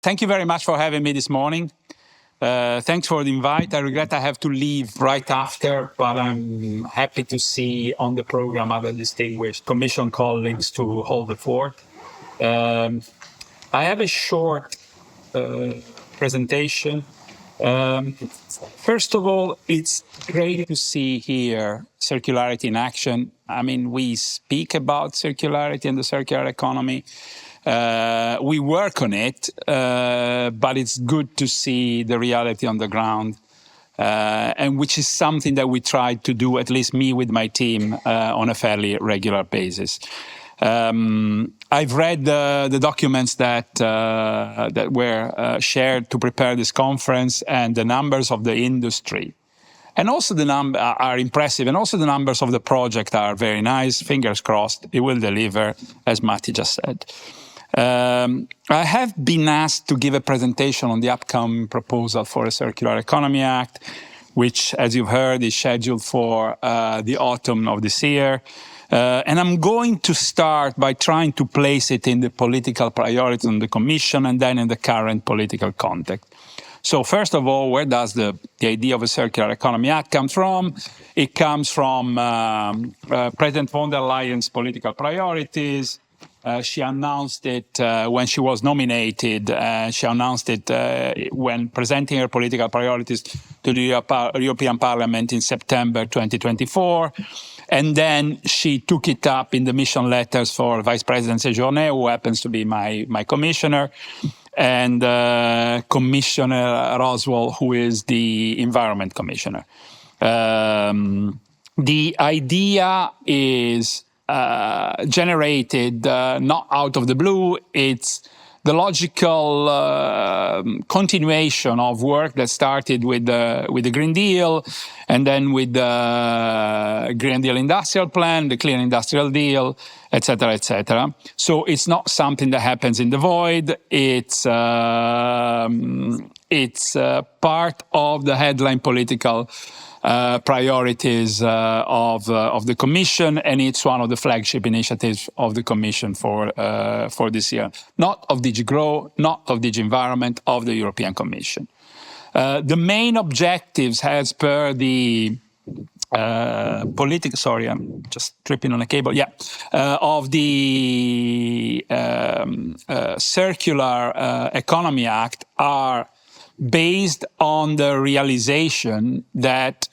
Thank you very much for having me this morning. Thanks for the invite. I regret I have to leave right after, but I'm happy to see on the program other distinguished Commission colleagues to hold the fort. I have a short presentation. First of all, it's great to see here circularity in action. I mean, we speak about circularity and the circular economy. We work on it, but it's good to see the reality on the ground, and which is something that we try to do, at least me with my team, on a fairly regular basis. I've read the documents that were shared to prepare this conference, and the numbers of the industry, and also the are impressive, and also the numbers of the project are very nice. Fingers crossed, it will deliver, as Matti just said. I have been asked to give a presentation on the upcoming proposal for a Circular Economy Act, which, as you've heard, is scheduled for the autumn of this year. And I'm going to start by trying to place it in the political priorities on the Commission and then in the current political context. So first of all, where does the idea of a Circular Economy Act come from? It comes from President von der Leyen's political priorities. She announced it when she was nominated. She announced it when presenting her political priorities to the European Parliament in September 2024. And then she took it up in the mission letters for Vice President Sejourné, who happens to be my commissioner, and Commissioner Roswell, who is the Environment Commissioner. The idea is generated not out of the blue. It's the logical continuation of work that started with the Green Deal, and then with the Green Deal Industrial Plan, the Clean Industrial Deal, etc., etc. So it's not something that happens in the void. It's part of the headline political priorities of the Commission, and it's one of the flagship initiatives of the Commission for this year. Not of DG GROW, not of DG Environment, of the European Commission. The main objectives, as per the sorry, I'm just tripping on a cable. Yeah, of the Circular Economy Act are based on the realization that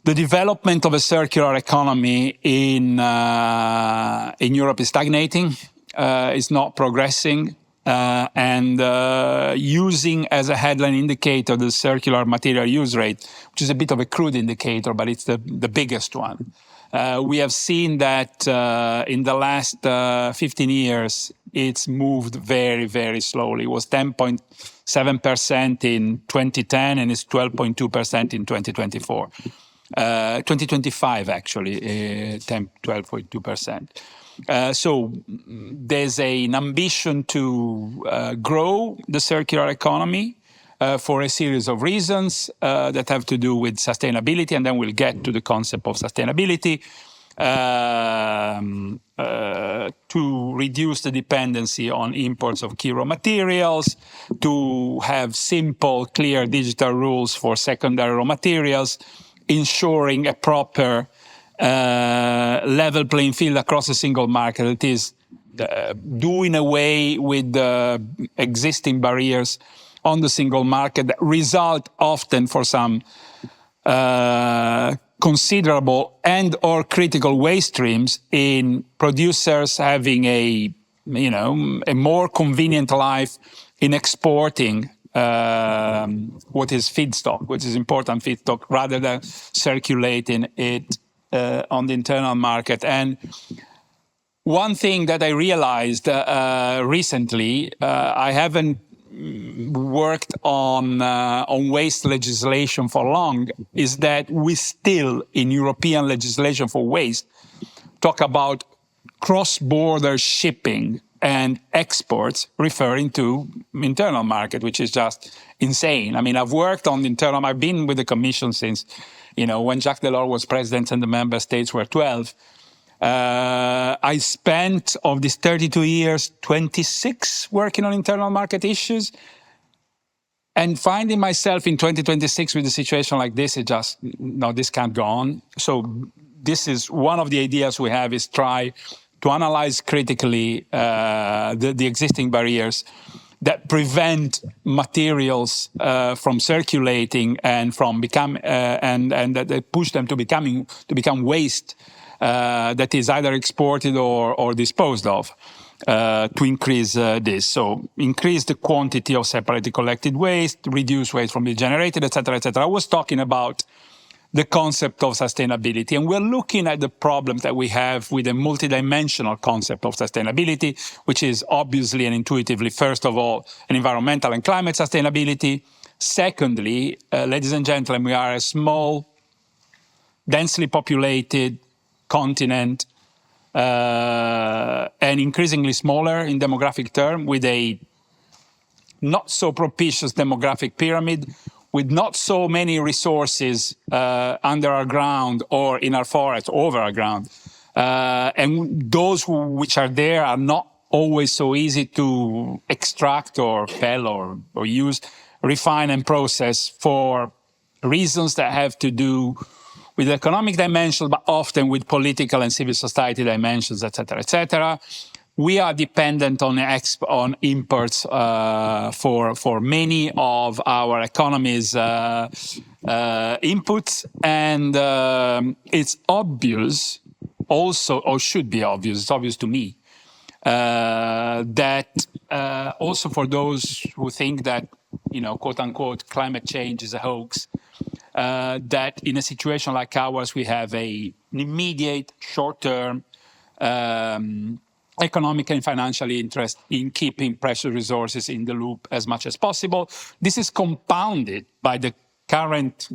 the development of a circular economy in Europe is stagnating, is not progressing, and using as a headline indicator the circular material use rate, which is a bit of a crude indicator, but it's the biggest one. We have seen that in the last 15 years, it's moved very, very slowly. It was 10.7% in 2010, and it's 12.2% in 2024. 2025, actually, 12.2%. So there's an ambition to grow the circular economy for a series of reasons that have to do with sustainability, and then we'll get to the concept of sustainability, to reduce the dependency on imports of key raw materials, to have simple, clear digital rules for secondary raw materials, ensuring a proper level playing field across a single market that is doing away with the existing barriers on the single market that result often for some considerable and or critical waste streams in producers having a more convenient life in exporting what is feedstock, which is important feedstock, rather than circulating it on the internal market. And one thing that I realized recently, I haven't worked on waste legislation for long, is that we still, in European legislation for waste, talk about cross-border shipping and exports referring to internal market, which is just insane. I mean, I've worked on the internal, I've been with the Commission since, when Jacques Delors was president and the member states were 12. I spent, of these 32 years, 26 working on internal market issues. And finding myself in 2026 with a situation like this, it just, no, this can't go on. So this is one of the ideas we have, is try to analyze critically the existing barriers that prevent materials from circulating and from and that push them to become waste that is either exported or disposed of. To increase this. So increase the quantity of separately collected waste, reduce waste from being generated, etc., etc. I was talking about the concept of sustainability, and we're looking at the problem that we have with a multidimensional concept of sustainability, which is obviously and intuitively, first of all, an environmental and climate sustainability. Secondly, ladies and gentlemen, we are a small, densely populated continent, and increasingly smaller in demographic term, with a not so propitious demographic pyramid, with not so many resources under our ground or in our forests, over our ground. And those which are there are not always so easy to extract or sell or use, refine and process for reasons that have to do with economic dimensions, but often with political and civil society dimensions, etc., etc. We are dependent on imports for many of our economy's inputs, and it's obvious, also, or should be obvious. It's obvious to me that also for those who think that, quote unquote, climate change is a hoax. That in a situation like ours, we have an immediate, short-term economic and financial interest in keeping precious resources in the loop as much as possible. This is compounded by the current,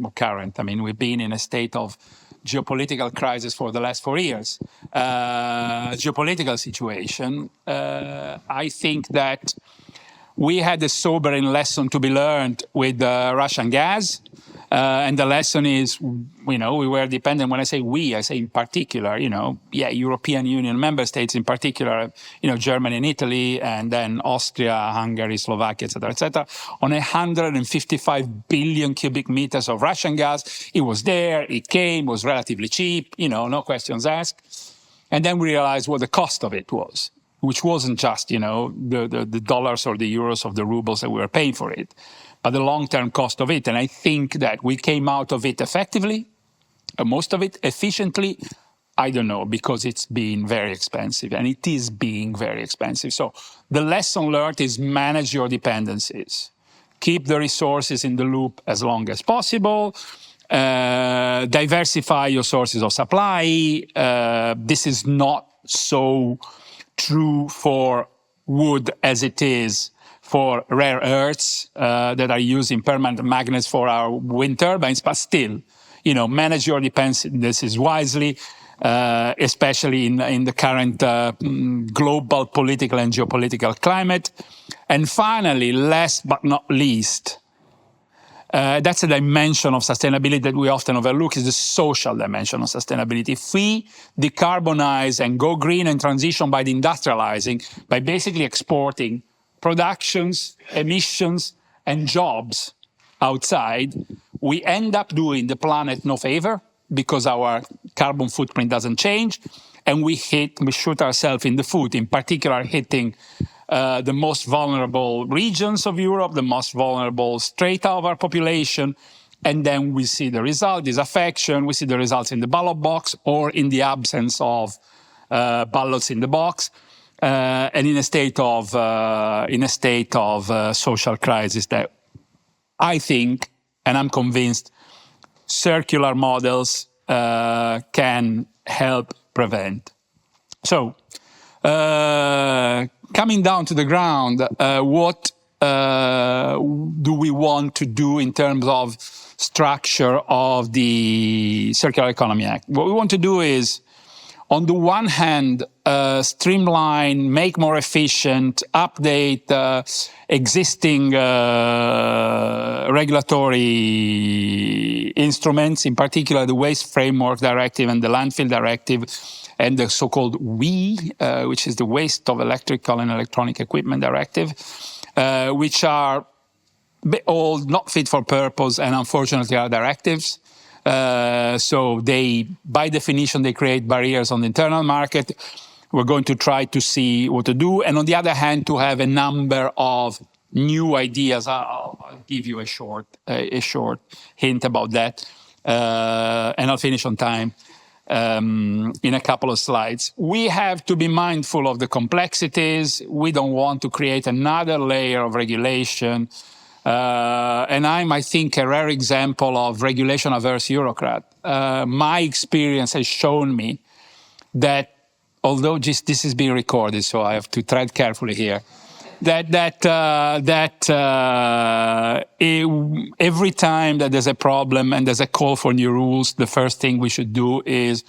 I mean, we've been in a state of geopolitical crisis for the last 4 years. Geopolitical situation, I think that we had a sobering lesson to be learned with Russian gas. And the lesson is, we were dependent. When I say we, I say in particular, European Union member states in particular, Germany and Italy, and then Austria, Hungary, Slovakia, etc., on 155 billion cubic meters of Russian gas. It was there, it came, was relatively cheap, no questions asked. And then we realized what the cost of it was, which wasn't just, the dollars or the euros or the rubles that we were paying for it, but the long-term cost of it. And I think that we came out of it effectively, most of it efficiently. I don't know, because it's been very expensive, and it is being very expensive. So the lesson learned is manage your dependencies. Keep the resources in the loop as long as possible. Diversify your sources of supply. This is not so true for wood as it is for rare earths that are used in permanent magnets for our wind turbines, but still, manage your dependencies wisely, especially in the current global political and geopolitical climate. And finally, last but not least, that's a dimension of sustainability that we often overlook, is the social dimension of sustainability. If we decarbonize and go green and transition by deindustrializing, by basically exporting productions, emissions, and jobs outside, we end up doing the planet no favor, because our carbon footprint doesn't change, and we shoot ourselves in the foot, in particular hitting the most vulnerable regions of Europe, the most vulnerable strata of our population, and then we see the result, disaffection, we see the results in the ballot box or in the absence of ballots in the box, and in a state of social crisis that I think, and I'm convinced, circular models can help prevent. So, coming down to the ground, what do we want to do in terms of structure of the Circular Economy Act? What we want to do is, on the one hand, streamline, make more efficient, update existing regulatory instruments, in particular the Waste Framework Directive and the Landfill Directive, and the so-called WEEE, which is the Waste of Electrical and Electronic Equipment Directive, which are all not fit for purpose and unfortunately are directives. So they, by definition, they create barriers on the internal market. We're going to try to see what to do. And on the other hand, to have a number of new ideas. I'll give you a short hint about that. And I'll finish on time in a couple of slides. We have to be mindful of the complexities. We don't want to create another layer of regulation. And I'm, I think, a rare example of regulation-averse bureaucrat. My experience has shown me that, although this is being recorded, so I have to tread carefully here, that every time that there's a problem and there's a call for new rules, the first thing we should do is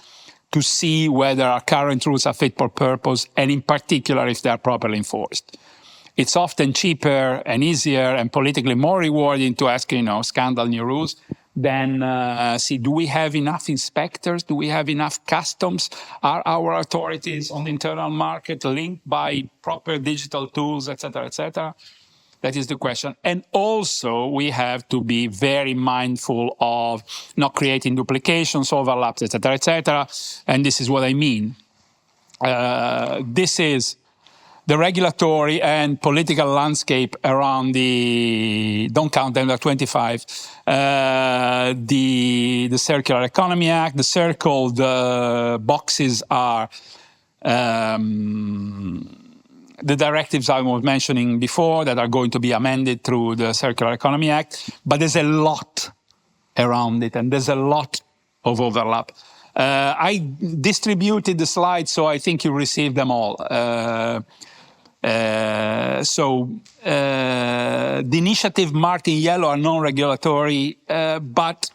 to see whether our current rules are fit for purpose, and in particular, if they are properly enforced. It's often cheaper and easier and politically more rewarding to ask, scandal new rules than see, do we have enough inspectors? Do we have enough customs? Are our authorities on the internal market linked by proper digital tools, et cetera, et cetera? That is the question. And also, we have to be very mindful of not creating duplications, overlaps, et cetera, et cetera. And this is what I mean. This is the regulatory and political landscape around the, don't count them, they're 25, the Circular Economy Act. The circled boxes are the directives I was mentioning before that are going to be amended through the Circular Economy Act. But there's a lot around it, and there's a lot of overlap. I distributed the slides, so I think you received them all. The initiative marked in yellow are non-regulatory, but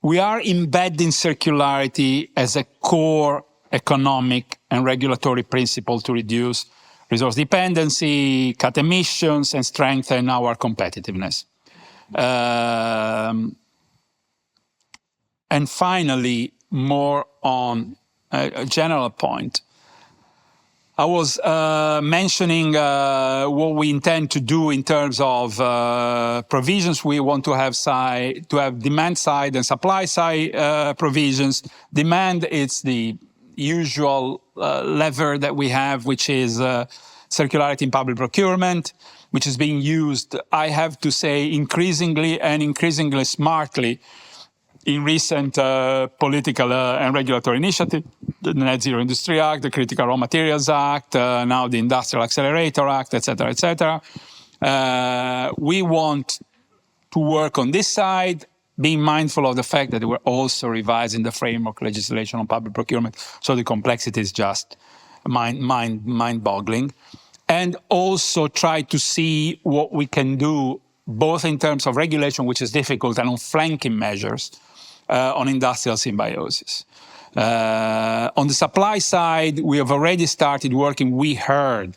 we are embedding circularity as a core economic and regulatory principle to reduce resource dependency, cut emissions, and strengthen our competitiveness. And finally, more on a general point. I was mentioning what we intend to do in terms of provisions. We want to have demand side and supply side provisions. Demand is the usual lever that we have, which is circularity in public procurement, which is being used, I have to say, increasingly and increasingly smartly in recent political and regulatory initiatives, the Net Zero Industry Act, the Critical Raw Materials Act, now the Industrial Accelerator Act, et cetera, et cetera. We want to work on this side, being mindful of the fact that we're also revising the framework legislation on public procurement, so the complexity is just mind-boggling. And also try to see what we can do, both in terms of regulation, which is difficult, and on flanking measures, on industrial symbiosis. On the supply side, we have already started working. We hear.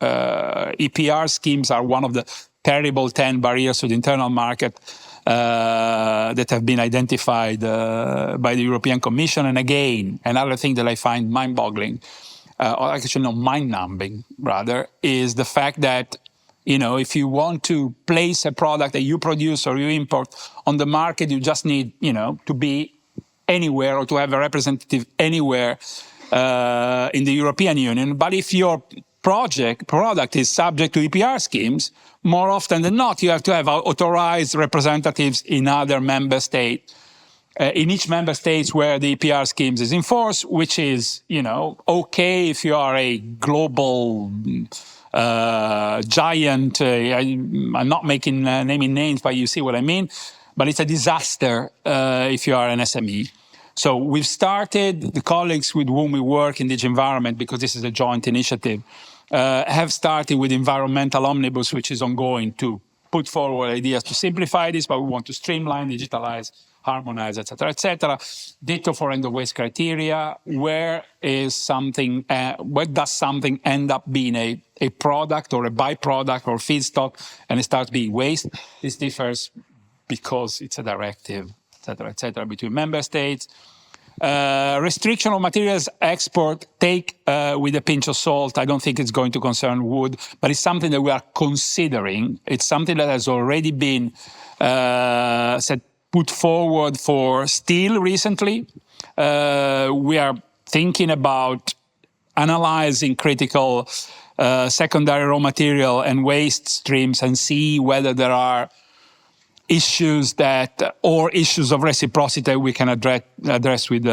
EPR schemes are one of the terrible 10 barriers to the internal market that have been identified by the European Commission. And again, another thing that I find mind-boggling, or actually not mind-numbing, rather, is the fact that if you want to place a product that you produce or you import on the market, you just need, to be anywhere or to have a representative anywhere in the European Union. But if your product is subject to EPR schemes, more often than not, you have to have authorized representatives in other member states, in each member state where the EPR schemes is enforced, which is, okay if you are a global giant. I'm not naming names, but you see what I mean. But it's a disaster if you are an SME. So we've started, the colleagues with whom we work in DG Environment, because this is a joint initiative, have started with Environmental Omnibus, which is ongoing, to put forward ideas to simplify this, but we want to streamline, digitalize, harmonize, et cetera, et cetera. Ditto for end of waste criteria. Where does something end up being a product or a byproduct or feedstock, and it starts being waste? This differs because it's a directive, et cetera, between member states. Restriction of materials export, take with a pinch of salt. I don't think it's going to concern wood, but it's something that we are considering. It's something that has already been put forward for steel recently. We are thinking about analyzing critical secondary raw material and waste streams and see whether there are issues or issues of reciprocity we can address with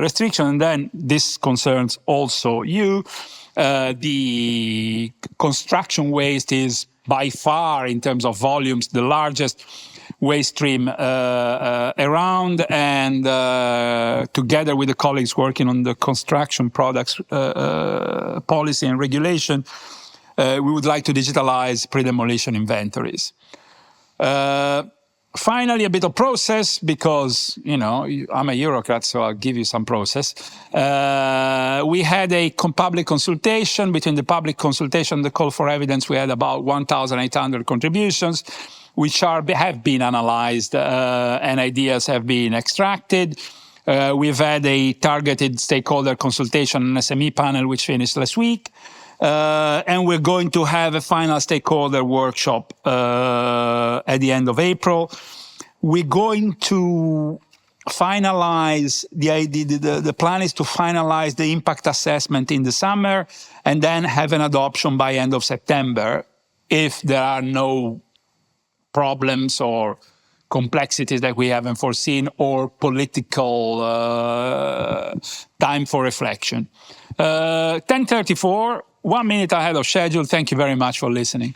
restriction. And then this concerns also you. The construction waste is by far, in terms of volumes, the largest waste stream around, and together with the colleagues working on the construction products policy and regulation, we would like to digitalize pre-demolition inventories. Finally, a bit of process, because, I'm a Eurocrat, so I'll give you some process. We had a public consultation. Between the public consultation and the call for evidence, we had about 1,800 contributions, which have been analyzed and ideas have been extracted. We've had a targeted stakeholder consultation and SME panel, which finished last week. And we're going to have a final stakeholder workshop at the end of April. We're going to finalize the plan is to finalize the impact assessment in the summer and then have an adoption by end of September if there are no problems or complexities that we haven't foreseen or political time for reflection. 10:34. 1 minute ahead of schedule. Thank you very much for listening.